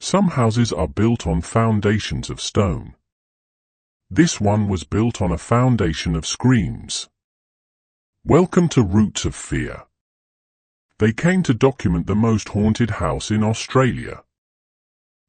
Some houses are built on foundations of stone. This one was built on a foundation of screams. Welcome to Roots of Fear. They came to document the most haunted house in Australia.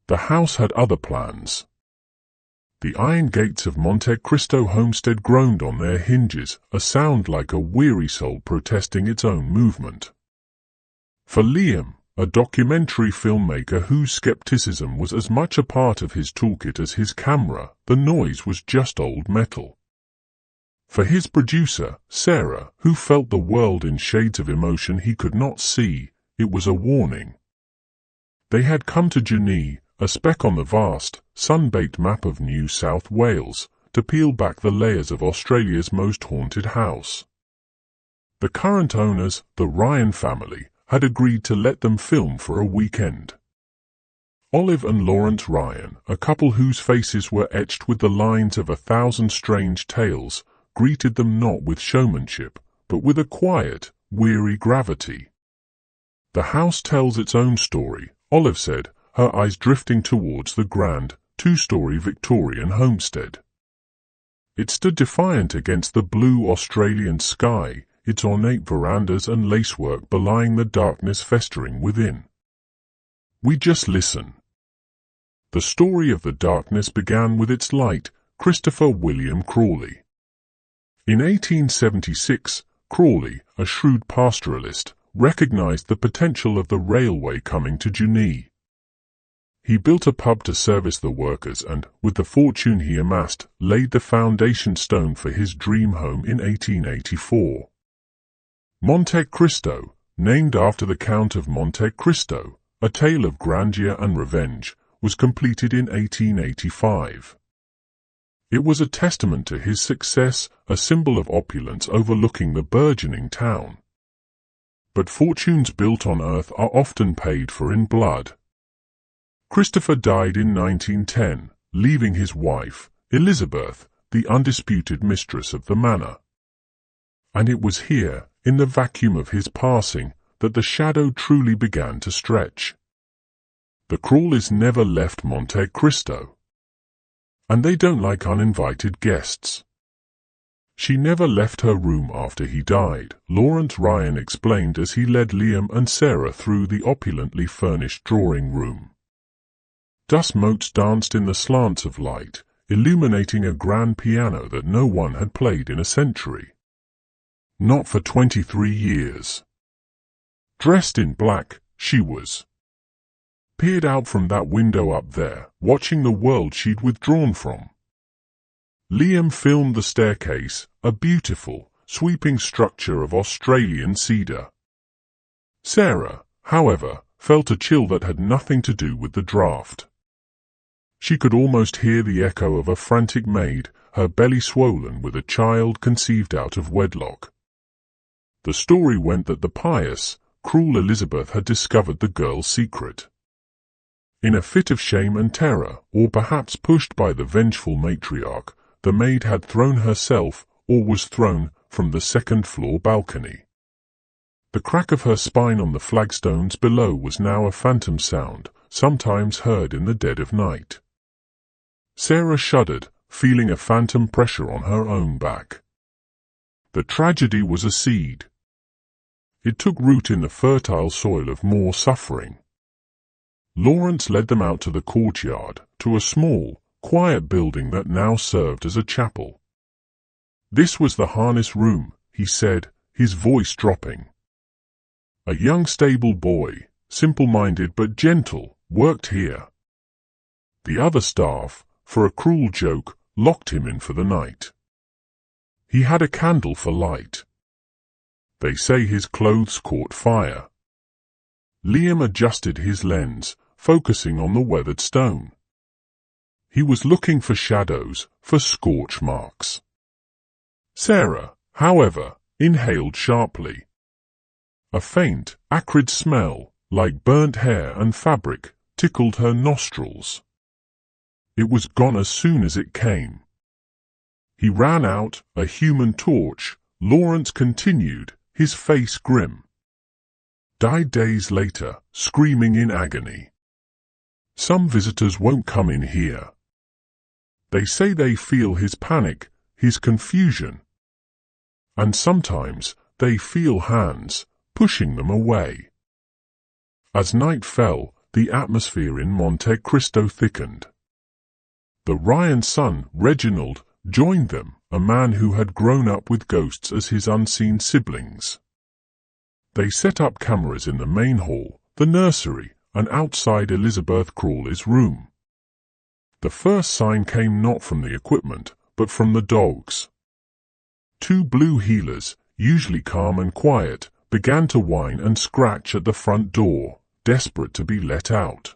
The house had other plans. The iron gates of Monte Cristo Homestead groaned on their hinges, a sound like a weary soul protesting its own movement. For Liam, a documentary filmmaker whose skepticism was as much a part of his toolkit as his camera, the noise was just old metal. For his producer, Sarah, who felt the world in shades of emotion he could not see, it was a warning. They had come to Junee, a speck on the vast, sun-baked map of New South Wales, to peel back the layers of Australia's most haunted house. The current owners, the Ryan family, had agreed to let them film for a weekend. Olive and Lawrence Ryan, a couple whose faces were etched with the lines of 1,000 strange tales, greeted them not with showmanship, but with a quiet, weary gravity. The house tells its own story, Olive said, her eyes drifting towards the grand, two-story Victorian homestead. It stood defiant against the blue Australian sky, its ornate verandas and lacework belying the darkness festering within. We just listen. The story of the darkness began with its light, Christopher William Crawley. In 1876, Crawley, a shrewd pastoralist, recognized the potential of the railway coming to Junee. He built a pub to service the workers and, with the fortune he amassed, laid the foundation stone for his dream home in 1884. Monte Cristo, named after the Count of Monte Cristo, a tale of grandeur and revenge, was completed in 1885. It was a testament to his success, a symbol of opulence overlooking the burgeoning town. But fortunes built on earth are often paid for in blood. Christopher died in 1910, leaving his wife, Elizabeth, the undisputed mistress of the manor. And it was here, in the vacuum of his passing, that the shadow truly began to stretch. The Crawleys never left Monte Cristo. And they don't like uninvited guests. She never left her room after he died, Lawrence Ryan explained as he led Liam and Sarah through the opulently furnished drawing room. Dust motes danced in the slants of light, illuminating a grand piano that no one had played in a century. Not for 23 years. Dressed in black, she was. Peered out from that window up there, watching the world she'd withdrawn from. Liam filmed the staircase, a beautiful, sweeping structure of Australian cedar. Sarah, however, felt a chill that had nothing to do with the draft. She could almost hear the echo of a frantic maid, her belly swollen with a child conceived out of wedlock. The story went that the pious, cruel Elizabeth had discovered the girl's secret. In a fit of shame and terror, or perhaps pushed by the vengeful matriarch, the maid had thrown herself, or was thrown, from the second-floor balcony. The crack of her spine on the flagstones below was now a phantom sound, sometimes heard in the dead of night. Sarah shuddered, feeling a phantom pressure on her own back. The tragedy was a seed. It took root in the fertile soil of more suffering. Lawrence led them out to the courtyard, to a small, quiet building that now served as a chapel. This was the harness room, he said, his voice dropping. A young stable boy, simple-minded but gentle, worked here. The other staff, for a cruel joke, locked him in for the night. He had a candle for light. They say his clothes caught fire. Liam adjusted his lens, focusing on the weathered stone. He was looking for shadows, for scorch marks. Sarah, however, inhaled sharply. A faint, acrid smell, like burnt hair and fabric, tickled her nostrils. It was gone as soon as it came. He ran out, a human torch, Lawrence continued, his face grim. Died days later, screaming in agony. Some visitors won't come in here. They say they feel his panic, his confusion. And sometimes they feel hands pushing them away. As night fell, the atmosphere in Monte Cristo thickened. The Ryan son, Reginald, joined them, a man who had grown up with ghosts as his unseen siblings. They set up cameras in the main hall, the nursery, and outside Elizabeth Crawley's room. The first sign came not from the equipment, but from the dogs. 2 blue heelers, usually calm and quiet, began to whine and scratch at the front door, desperate to be let out.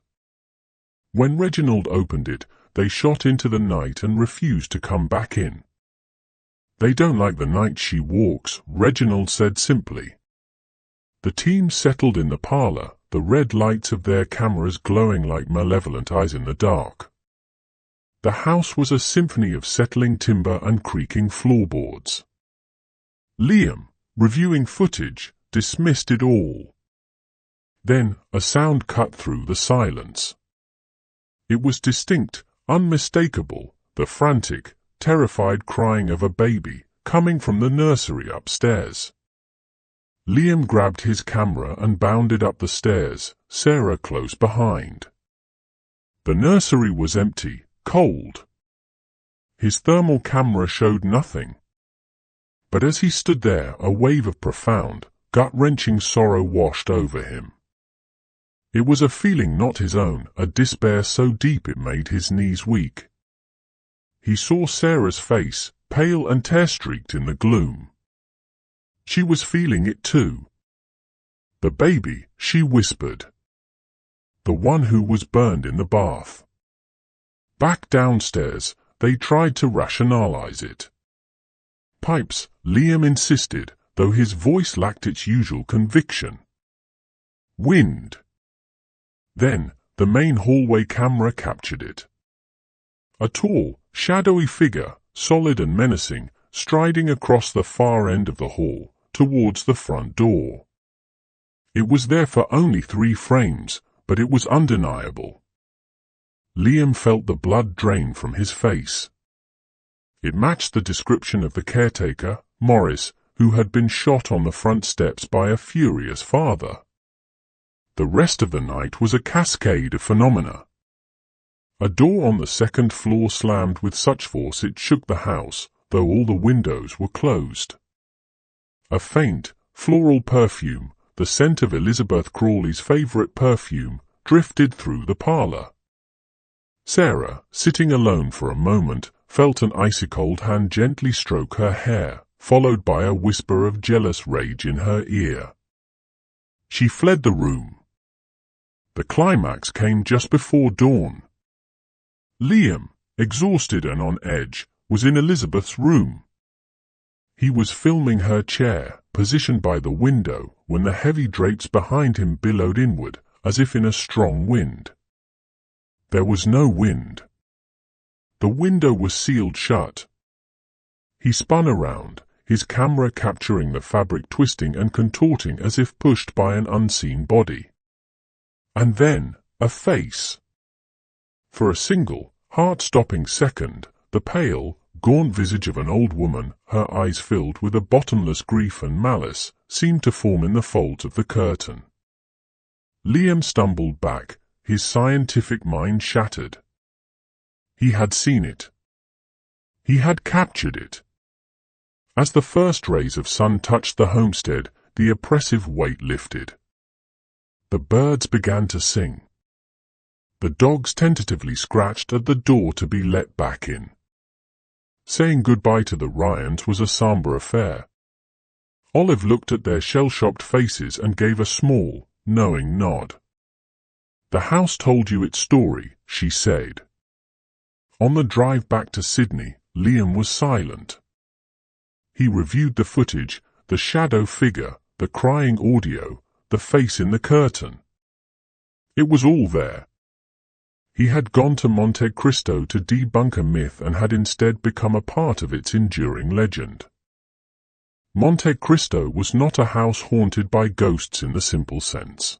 When Reginald opened it, they shot into the night and refused to come back in. "They don't like the night she walks," Reginald said simply. The team settled in the parlor, the red lights of their cameras glowing like malevolent eyes in the dark. The house was a symphony of settling timber and creaking floorboards. Liam, reviewing footage, dismissed it all. Then a sound cut through the silence. It was distinct, unmistakable, the frantic, terrified crying of a baby, coming from the nursery upstairs. Liam grabbed his camera and bounded up the stairs, Sarah close behind. The nursery was empty, cold. His thermal camera showed nothing. But as he stood there, a wave of profound, gut-wrenching sorrow washed over him. It was a feeling not his own, a despair so deep it made his knees weak. He saw Sarah's face, pale and tear-streaked in the gloom. She was feeling it too. "The baby," she whispered. "The one who was burned in the bath." Back downstairs, they tried to rationalize it. "Pipes," Liam insisted, though his voice lacked its usual conviction. "Wind." Then, the main hallway camera captured it. A tall, shadowy figure, solid and menacing, striding across the far end of the hall, towards the front door. It was there for only 3 frames, but it was undeniable. Liam felt the blood drain from his face. It matched the description of the caretaker, Morris, who had been shot on the front steps by a furious father. The rest of the night was a cascade of phenomena. A door on the 2nd floor slammed with such force it shook the house, though all the windows were closed. A faint, floral perfume, the scent of Elizabeth Crawley's favorite perfume, drifted through the parlor. Sarah, sitting alone for a moment, felt an icy-cold hand gently stroke her hair, followed by a whisper of jealous rage in her ear. She fled the room. The climax came just before dawn. Liam, exhausted and on edge, was in Elizabeth's room. He was filming her chair, positioned by the window, when the heavy drapes behind him billowed inward, as if in a strong wind. There was no wind. The window was sealed shut. He spun around, his camera capturing the fabric twisting and contorting as if pushed by an unseen body. And then, a face. For a single, heart-stopping second, the pale, gaunt visage of an old woman, her eyes filled with a bottomless grief and malice, seemed to form in the folds of the curtain. Liam stumbled back, his scientific mind shattered. He had seen it. He had captured it. As the first rays of sun touched the homestead, the oppressive weight lifted. The birds began to sing. The dogs tentatively scratched at the door to be let back in. Saying goodbye to the Ryans was a somber affair. Olive looked at their shell-shocked faces and gave a small, knowing nod. "The house told you its story," she said. On the drive back to Sydney, Liam was silent. He reviewed the footage, the shadow figure, the crying audio, the face in the curtain. It was all there. He had gone to Monte Cristo to debunk a myth and had instead become a part of its enduring legend. Monte Cristo was not a house haunted by ghosts in the simple sense.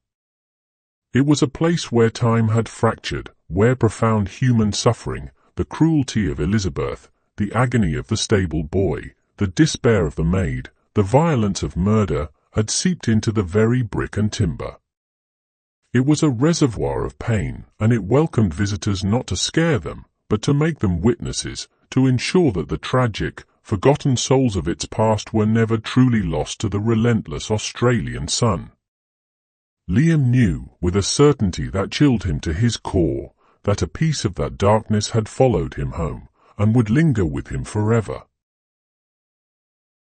It was a place where time had fractured, where profound human suffering, the cruelty of Elizabeth, the agony of the stable boy, the despair of the maid, the violence of murder, had seeped into the very brick and timber. It was a reservoir of pain, and it welcomed visitors not to scare them, but to make them witnesses, to ensure that the tragic, forgotten souls of its past were never truly lost to the relentless Australian sun. Liam knew, with a certainty that chilled him to his core, that a piece of that darkness had followed him home, and would linger with him forever.